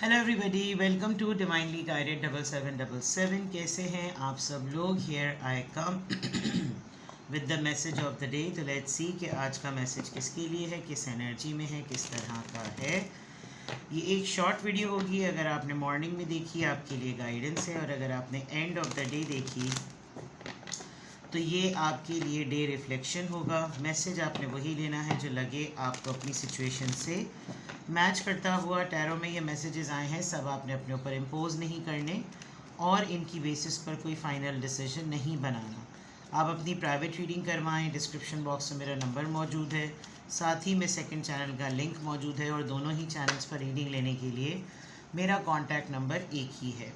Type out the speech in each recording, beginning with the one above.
Hello everybody, welcome to divinely guided 7777। कैसे हैं आप सब लोग? Here I come with the message of the day. तो लेट्स सी कि आज का मैसेज किसके लिए है, किस एनर्जी में है, किस तरह का है। ये एक शॉर्ट वीडियो होगी। अगर आपने मॉर्निंग में देखी आपके लिए गाइडेंस है, और अगर आपने एंड ऑफ द डे देखी तो ये आपके लिए डे रिफ्लेक्शन होगा। मैसेज आपने वही लेना है जो लगे आपको अपनी सिचुएशन से मैच करता हुआ। टैरो में ये मैसेजेस आए हैं, सब आपने अपने ऊपर इम्पोज नहीं करने और इनकी बेसिस पर कोई फाइनल डिसीजन नहीं बनाना। आप अपनी प्राइवेट रीडिंग करवाएं। डिस्क्रिप्शन बॉक्स में मेरा नंबर मौजूद है, साथ ही में सेकंड चैनल का लिंक मौजूद है, और दोनों ही चैनल्स पर रीडिंग लेने के लिए मेरा कॉन्टैक्ट नंबर एक ही है।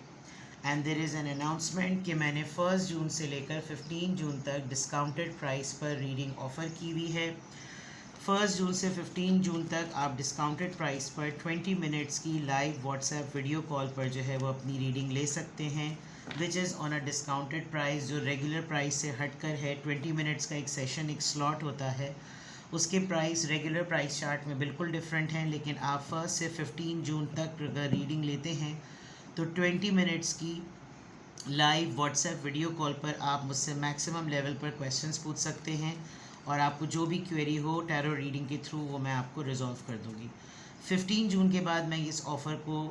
And there is an announcement कि मैंने 1 जून से लेकर 15 जून तक डिस्काउंटेड प्राइस पर रीडिंग ऑफ़र की हुई है। 1 जून से 15 जून तक आप डिस्काउंटेड प्राइस पर 20 मिनट्स की लाइव व्हाट्सएप वीडियो कॉल पर जो है वो अपनी रीडिंग ले सकते हैं, which is on a discounted price, जो रेगुलर प्राइस से हटकर है। 20 मिनट्स का एक सेशन, एक स्लॉट होता है, उसके प्राइस रेगुलर प्राइस चार्ट में बिल्कुल डिफरेंट हैं। लेकिन आप 1 से 15 जून तक अगर रीडिंग लेते हैं तो 20 मिनट्स की लाइव व्हाट्सएप वीडियो कॉल पर आप मुझसे मैक्सिमम लेवल पर क्वेश्चंस पूछ सकते हैं, और आपको जो भी क्वेरी हो टैरो रीडिंग के थ्रू वो मैं आपको रिजॉल्व कर दूंगी। 15 जून के बाद मैं इस ऑफ़र को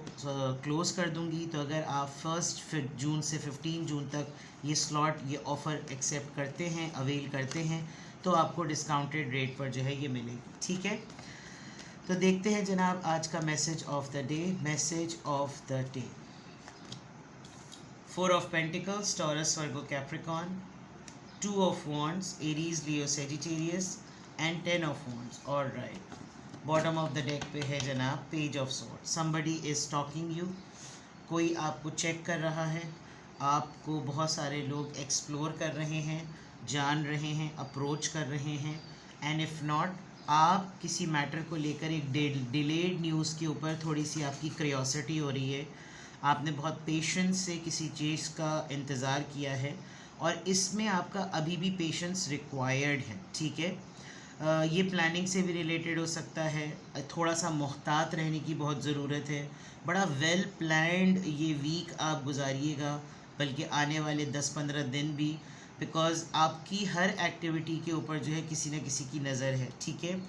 क्लोज़ कर दूंगी। तो अगर आप 1 जून से 15 जून तक ये स्लॉट, ये ऑफ़र एक्सेप्ट करते हैं, अवेल करते हैं, तो आपको डिस्काउंटेड रेट पर जो है ये मिलेगी। ठीक है, तो देखते हैं जनाब आज का message of the day. Message of the day: 4 of Pentacles, Taurus, Virgo, Capricorn; 2 of Wands, Aries, Leo, Sagittarius; and 10 of Wands. All right. Bottom of the deck पे है जनाब page of sword. Somebody is talking you, कोई आपको check कर रहा है, आपको बहुत सारे लोग एक्सप्लोर कर रहे हैं, जान रहे हैं, अप्रोच कर रहे हैं। एंड इफ़ नॉट, आप किसी मैटर को लेकर एक डिलेड न्यूज़ के ऊपर थोड़ी सी आपकी क्रियोसिटी हो रही है। आपने बहुत पेशेंस से किसी चीज़ का इंतज़ार किया है, और इसमें आपका अभी भी पेशेंस रिक्वायर्ड है। ठीक है, ये प्लानिंग से भी रिलेटेड हो सकता है। थोड़ा सा मोहतात रहने की बहुत ज़रूरत है। बड़ा वेल प्लान्ड ये वीक आप गुजारिएगा, बल्कि आने वाले 10-15 दिन भी, बिकॉज़ आपकी हर एक्टिविटी के ऊपर जो है किसी न किसी की नज़र है। ठीक है,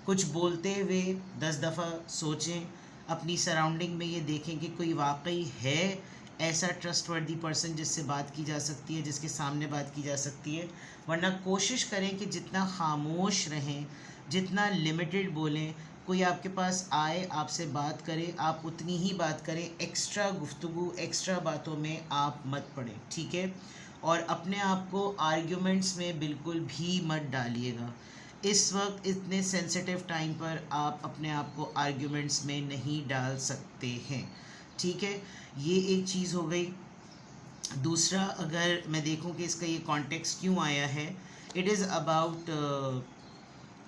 कुछ बोलते हुए 10 दफ़ा सोचें, अपनी सराउंडिंग में ये देखें कि कोई वाकई है ऐसा ट्रस्टवर्दी पर्सन जिससे बात की जा सकती है, जिसके सामने बात की जा सकती है। वरना कोशिश करें कि जितना खामोश रहें, जितना लिमिटेड बोलें। कोई आपके पास आए, आपसे बात करे, आप उतनी ही बात करें। एक्स्ट्रा गुफ्तगू, एक्स्ट्रा बातों में आप मत पड़ें। ठीक है, और अपने आप को आर्ग्यूमेंट्स में बिल्कुल भी मत डालिएगा। इस वक्त इतने सेंसिटिव टाइम पर आप अपने आप को आर्ग्यूमेंट्स में नहीं डाल सकते हैं। ठीक है, ये एक चीज़ हो गई। दूसरा, अगर मैं देखूं कि इसका ये कॉन्टेक्स्ट क्यों आया है, इट इज़ अबाउट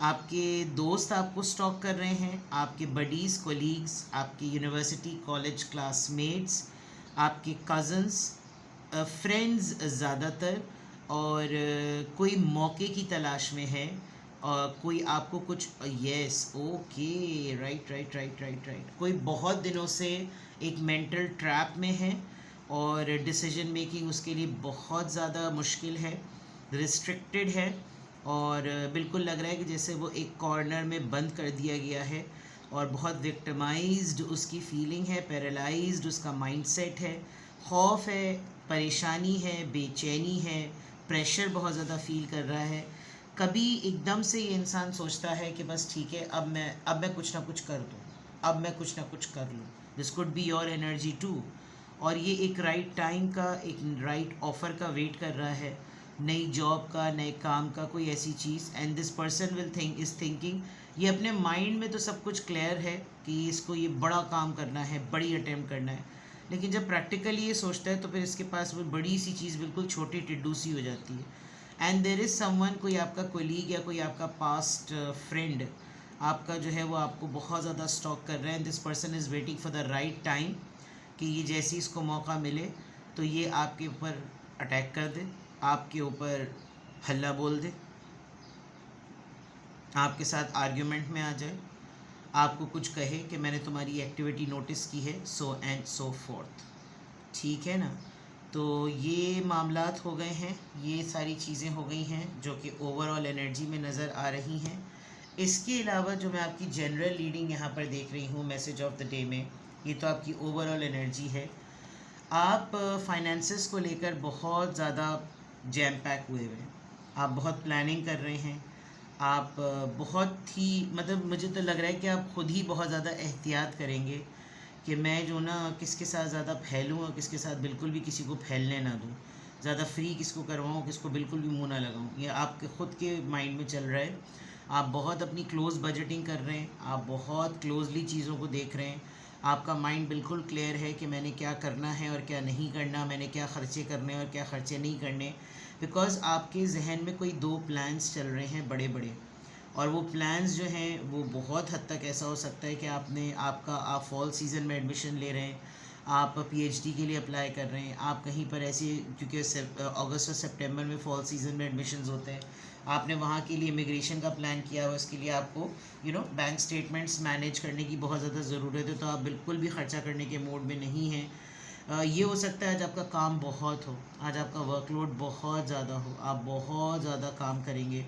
आपके दोस्त आपको स्टॉक कर रहे हैं, आपके बडीज़, कोलीग्स, आपके यूनिवर्सिटी कॉलेज क्लासमेट्स, आपके कज़न्स, फ्रेंड्स ज़्यादातर, और कोई मौके की तलाश में है, और कोई आपको कुछ, yes, okay, right right right right right, कोई बहुत दिनों से एक मेंटल ट्रैप में है, और डिसीजन मेकिंग उसके लिए बहुत ज़्यादा मुश्किल है, रिस्ट्रिक्टेड है, और बिल्कुल लग रहा है कि जैसे वो एक कॉर्नर में बंद कर दिया गया है, और बहुत विक्टिमाइज्ड उसकी फीलिंग है, पैरालाइज्ड उसका माइंडसेट है, खौफ है, परेशानी है, बेचैनी है, प्रेशर बहुत ज़्यादा फील कर रहा है। कभी एकदम से ये इंसान सोचता है कि बस ठीक है, अब मैं कुछ ना कुछ कर दूँ, अब मैं कुछ ना कुछ कर लूँ। This could be your energy too. और ये एक राइट टाइम का, एक राइट ऑफ़र का वेट कर रहा है, नई जॉब का, नए काम का, कोई ऐसी चीज़। And this person will thinking, ये अपने माइंड में तो सब कुछ क्लियर है कि इसको ये बड़ा काम करना है, बड़ी अटेम्प्ट करना है, लेकिन जब प्रैक्टिकली ये सोचता है तो फिर इसके पास वो बड़ी सी चीज़ बिल्कुल छोटी टिड्डू सी हो जाती है। एंड देर इज़ समवन, कोई आपका कोलीग या कोई आपका पास्ट फ्रेंड आपका जो है वो आपको बहुत ज़्यादा स्टॉक कर रहे हैं। This person is waiting for the right time कि ये जैसे इसको मौका मिले तो ये आपके ऊपर अटैक कर दे, आपके ऊपर हल्ला बोल दे, आपके साथ आर्ग्यूमेंट में आ जाए, आपको कुछ कहे कि मैंने तुम्हारी एक्टिविटी नोटिस की है, सो एंड सो फोर्थ। ठीक है ना। तो ये मामलात हो गए हैं, ये सारी चीज़ें हो गई हैं जो कि ओवरऑल एनर्जी में नज़र आ रही हैं। इसके अलावा जो मैं आपकी जनरल रीडिंग यहाँ पर देख रही हूँ मैसेज ऑफ द डे में, ये तो आपकी ओवरऑल एनर्जी है। आप फाइनेंसेस को लेकर बहुत ज़्यादा जैम पैक हुए हुए हैं, आप बहुत प्लानिंग कर रहे हैं, आप बहुत ही मतलब मुझे तो लग रहा है कि आप खुद ही बहुत ज़्यादा एहतियात करेंगे कि मैं जो ना किसके साथ ज़्यादा फैलूँ और किसके साथ बिल्कुल भी किसी को फैलने ना दूँ, ज़्यादा फ्री किसको करवाऊँ, किसको बिल्कुल भी मुँह ना लगाऊँ। ये आपके ख़ुद के माइंड में चल रहा है। आप बहुत अपनी क्लोज़ बजटिंग कर रहे हैं, आप बहुत क्लोजली चीज़ों को देख रहे हैं। आपका माइंड बिल्कुल क्लियर है कि मैंने क्या करना है और क्या नहीं करना, मैंने क्या ख़र्चे करने और क्या ख़र्चे नहीं करने। बिकॉज़ आपके जहन में कोई 2 प्लान्स चल रहे हैं बड़े बड़े, और वो प्लान्स जो हैं वो बहुत हद तक ऐसा हो सकता है कि आप फॉल सीज़न में एडमिशन ले रहे हैं, आप पीएचडी के लिए अप्लाई कर रहे हैं, आप कहीं पर ऐसे, क्योंकि अगस्त और सितंबर में फॉल सीज़न में एडमिशन्स होते हैं, आपने वहाँ के लिए इमिग्रेशन का प्लान किया हुआ, उसके लिए आपको बैंक स्टेटमेंट्स मैनेज करने की बहुत ज़्यादा ज़रूरत है, तो आप बिल्कुल भी ख़र्चा करने के मूड में नहीं हैं। ये हो सकता है आज आपका काम बहुत हो, आज आपका वर्कलोड बहुत ज़्यादा हो, आप बहुत ज़्यादा काम करेंगे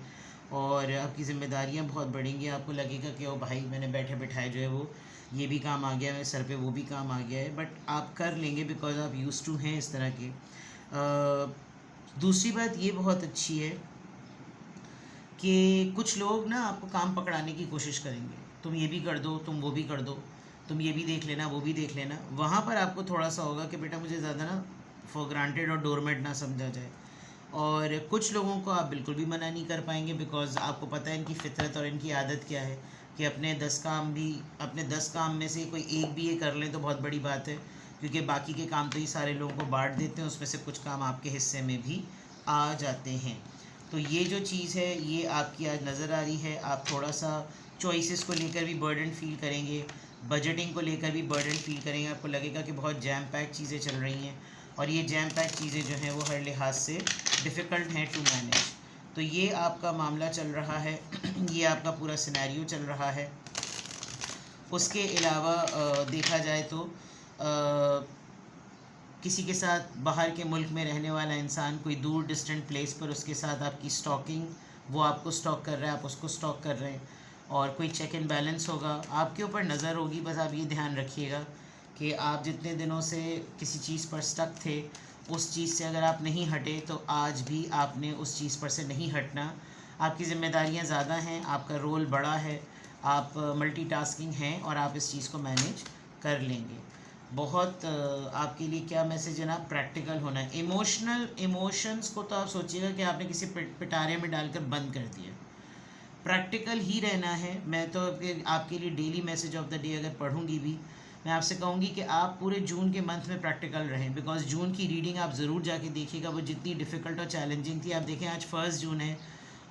और आपकी ज़िम्मेदारियाँ बहुत बढ़ेंगी। आपको लगेगा कि ओ भाई मैंने बैठे बिठाए जो है वो ये भी काम आ गया, मेरे सर पे वो भी काम आ गया है, बट आप कर लेंगे बिकॉज आप यूज़ टू हैं इस तरह के। दूसरी बात ये बहुत अच्छी है कि कुछ लोग ना आपको काम पकड़ाने की कोशिश करेंगे, तुम ये भी कर दो, तुम वो भी कर दो, तुम ये भी देख लेना, वो भी देख लेना। वहाँ पर आपको थोड़ा सा होगा कि बेटा मुझे ज़्यादा ना फॉर ग्रांटेड और डोरमेट ना समझा जाए। और कुछ लोगों को आप बिल्कुल भी मना नहीं कर पाएंगे बिकॉज़ आपको पता है इनकी फितरत और इनकी आदत क्या है कि अपने 10 काम में से कोई एक भी ये कर लें तो बहुत बड़ी बात है, क्योंकि बाकी के काम तो ये सारे लोगों को बांट देते हैं, उसमें से कुछ काम आपके हिस्से में भी आ जाते हैं। तो ये जो चीज़ है ये आपकी आज नज़र आ रही है। आप थोड़ा सा चॉइसेस को लेकर भी बर्डन फील करेंगे, बजटिंग को लेकर भी बर्डन फील करेंगे। आपको लगेगा कि बहुत जैम पैक चीज़ें चल रही हैं और ये जैम पैक चीज़ें जो हैं वो हर लिहाज से डिफ़िकल्ट हैं टू मैनेज। तो ये आपका मामला चल रहा है ये आपका पूरा सिनेरियो चल रहा है। उसके अलावा देखा जाए तो किसी के साथ बाहर के मुल्क में रहने वाला इंसान कोई दूर डिस्टेंट प्लेस पर उसके साथ आपकी स्टॉकिंग, वो आपको स्टॉक कर रहा है, आप उसको स्टॉक कर रहे हैं, और कोई चेक एंड बैलेंस होगा, आपके ऊपर नज़र होगी। बस आप ये ध्यान रखिएगा कि आप जितने दिनों से किसी चीज़ पर स्टक थे उस चीज़ से अगर आप नहीं हटे तो आज भी आपने उस चीज़ पर से नहीं हटना। आपकी ज़िम्मेदारियाँ ज़्यादा हैं, आपका रोल बड़ा है, आप मल्टीटास्किंग हैं और आप इस चीज़ को मैनेज कर लेंगे। बहुत आपके लिए क्या मैसेज है ना, प्रैक्टिकल होना है। इमोशंस को तो आप सोचिएगा कि आपने किसी पिटारे में डालकर बंद कर दिया, प्रैक्टिकल ही रहना है। मैं तो आपके लिए daily message of the day अगर पढ़ूंगी भी, मैं आपसे कहूँगी कि आप पूरे जून के मंथ में प्रैक्टिकल रहें, बिकॉज जून की रीडिंग आप ज़रूर जाके देखिएगा, वो जितनी डिफ़िकल्ट और चैलेंजिंग थी। आप देखें आज 1 जून है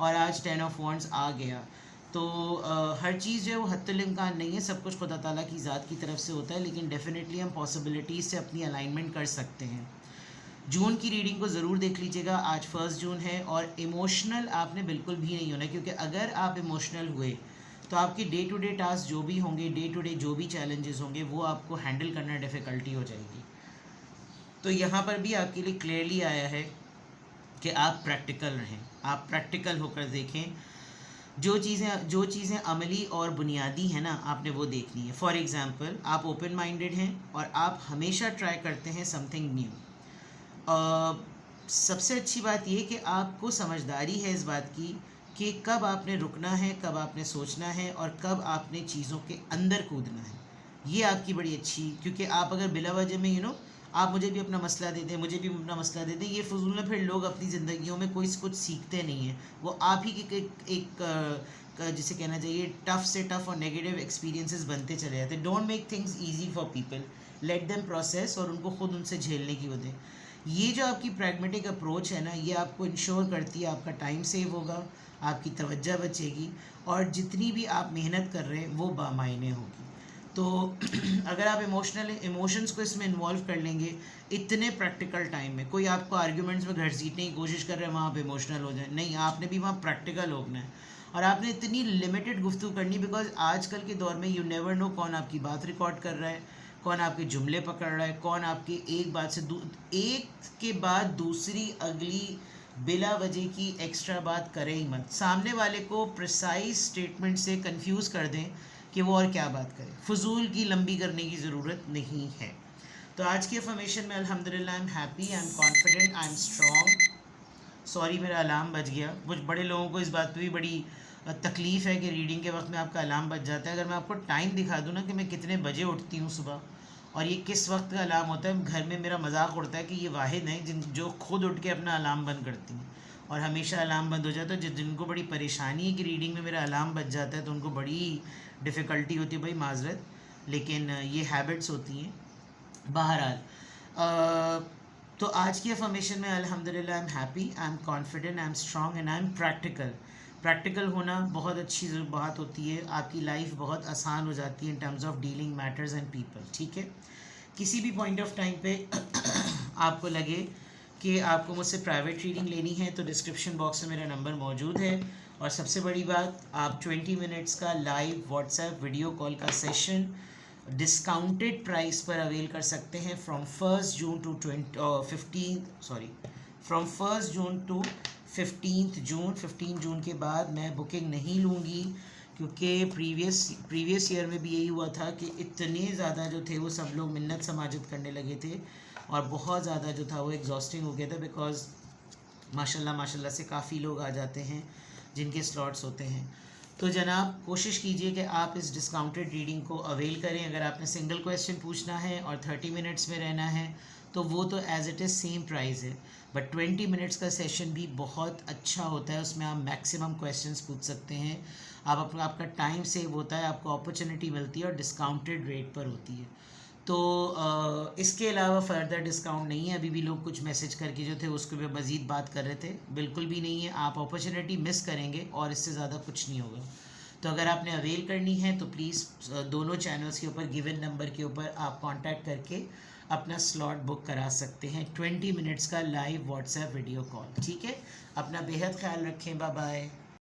और आज 10 ऑफ वॉन्ड्स आ गया। तो हर चीज़ जो है वो हत्तुल इम्कान नहीं है, सब कुछ खुदा ताला की ज़ात की तरफ से होता है, लेकिन डेफिनेटली हम पॉसिबिलिटीज़ से अपनी अलाइनमेंट कर सकते हैं। जून की रीडिंग को ज़रूर देख लीजिएगा। आज 1 जून है और इमोशनल आपने बिल्कुल भी नहीं होना, क्योंकि अगर आप इमोशनल हुए तो आपके डे टू डे टास्क जो भी होंगे, डे टू डे जो भी चैलेंजेस होंगे, वो आपको हैंडल करना डिफ़िकल्टी हो जाएगी। तो यहाँ पर भी आपके लिए क्लियरली आया है कि आप प्रैक्टिकल रहें, आप प्रैक्टिकल होकर देखें। जो चीज़ें अमली और बुनियादी हैं ना, आपने वो देखनी है। फॉर एग्ज़ाम्पल, आप ओपन माइंडेड हैं और आप हमेशा ट्राई करते हैं समथिंग न्यू। सबसे अच्छी बात ये कि आपको समझदारी है इस बात की कि कब आपने रुकना है, कब आपने सोचना है और कब आपने चीज़ों के अंदर कूदना है। ये आपकी बड़ी अच्छी, क्योंकि आप अगर बिला वजह में आप मुझे भी अपना मसला दे दें, मुझे भी अपना मसला दे दें, ये फजूल में फिर लोग अपनी ज़िंदगियों में कोई कुछ सीखते नहीं हैं। वो आप ही के एक जिसे कहना चाहिए टफ़ से टफ़ और नेगेटिव एक्सपीरियंसेस बनते चले जाते हैं। Don't make things easy for people, let them process और उनको खुद उनसे झेलने की वो दें। ये जो आपकी प्रैग्मेटिक अप्रोच है ना, ये आपको इंश्योर करती है आपका टाइम सेव होगा, आपकी तवज्जो बचेगी और जितनी भी आप मेहनत कर रहे हैं वो बामायने होगी। तो अगर आप इमोशंस को इसमें इन्वॉल्व कर लेंगे इतने प्रैक्टिकल टाइम में, कोई आपको आर्ग्यूमेंट्स में घसीटने की कोशिश कर रहे हैं वहाँ आप इमोशनल हो जाए, नहीं, आपने भी वहाँ प्रैक्टिकल होना है। और आपने इतनी लिमिटेड गुफ्तगू करनी, बिकॉज आजकल के दौर में यू नेवर नो कौन आपकी बात रिकॉर्ड कर रहा है, कौन आपके जुमले पकड़ रहा है, कौन आपके एक बात से एक के बाद दूसरी अगली बिला वजह की एक्स्ट्रा बात करे ही मत। सामने वाले को प्रिसाइज स्टेटमेंट से कंफ्यूज कर दें कि वो और क्या बात करे, फजूल की लंबी करने की ज़रूरत नहीं है। तो आज के अफर्मेशन में अल्हम्दुलिल्लाह I am happy, I am confident, I am strong. Sorry मेरा अलार्म बज गया। कुछ बड़े लोगों को इस बात पे भी बड़ी तकलीफ़ है कि रीडिंग के वक्त में आपका अलार्म बज जाता है। अगर मैं आपको टाइम दिखा दूँ ना कि मैं कितने बजे उठती हूँ सुबह और ये किस वक्त का अलार्म होता है, घर में मेरा मजाक उड़ता है कि ये वाहिद हैं जो खुद उठ के अपना अलार्म बंद करती हैं और हमेशा अलार्म बंद हो जाता है। जिनको बड़ी परेशानी है कि रीडिंग में मेरा अलार्म बज जाता है तो उनको बड़ी डिफ़िकल्टी होती है, भाई माजरत, लेकिन ये हैबिट्स होती हैं। बहरहाल तो आज की अफर्मेशन में अल्हम्दुलिल्लाह I am happy, I am confident, I am strong and I am practical. Practical होना बहुत अच्छी बात होती है, आपकी लाइफ बहुत आसान हो जाती है in terms of dealing matters and people. ठीक है, किसी भी पॉइंट ऑफ टाइम पे आपको लगे कि आपको मुझसे प्राइवेट रीडिंग लेनी है तो डिस्क्रिप्शन बॉक्स में मेरा नंबर मौजूद है। और सबसे बड़ी बात, आप 20 मिनट्स का लाइव व्हाट्सएप वीडियो कॉल का सेशन डिस्काउंटेड प्राइस पर अवेल कर सकते हैं फ्रॉम 1 जून टू 15 जून। 15 जून के बाद मैं बुकिंग नहीं लूँगी, क्योंकि प्रीवियस ईयर में भी यही हुआ था कि इतने ज़्यादा जो थे वो सब लोग मिन्नत समाजत करने लगे थे और बहुत ज़्यादा जो था वो एग्जॉस्टिंग हो गया था, बिकॉज माशाल्लाह से काफ़ी लोग आ जाते हैं जिनके स्लॉट्स होते हैं। तो जनाब कोशिश कीजिए कि आप इस डिस्काउंटेड रीडिंग को अवेल करें। अगर आपने सिंगल क्वेश्चन पूछना है और 30 मिनट्स में रहना है तो वो तो as it is same price है, बट 20 मिनट्स का सेशन भी बहुत अच्छा होता है, उसमें आप मैक्सिमम क्वेश्चंस पूछ सकते हैं, आपका टाइम सेव होता है, आपको अपॉर्चुनिटी मिलती है और डिस्काउंटेड रेट पर होती है। तो इसके अलावा फ़र्दर डिस्काउंट नहीं है। अभी भी लोग कुछ मैसेज करके जो थे उसके पे मज़ीद बात कर रहे थे, बिल्कुल भी नहीं है। आप अपॉर्चुनिटी मिस करेंगे और इससे ज़्यादा कुछ नहीं होगा। तो अगर आपने अवेल करनी है तो प्लीज़ दोनों चैनल्स के ऊपर गिवन नंबर के ऊपर आप कांटेक्ट करके अपना स्लॉट बुक करा सकते हैं, 20 मिनट्स का लाइव व्हाट्सएप वीडियो कॉल। ठीक है, अपना बेहद ख्याल रखें, बाय बाय।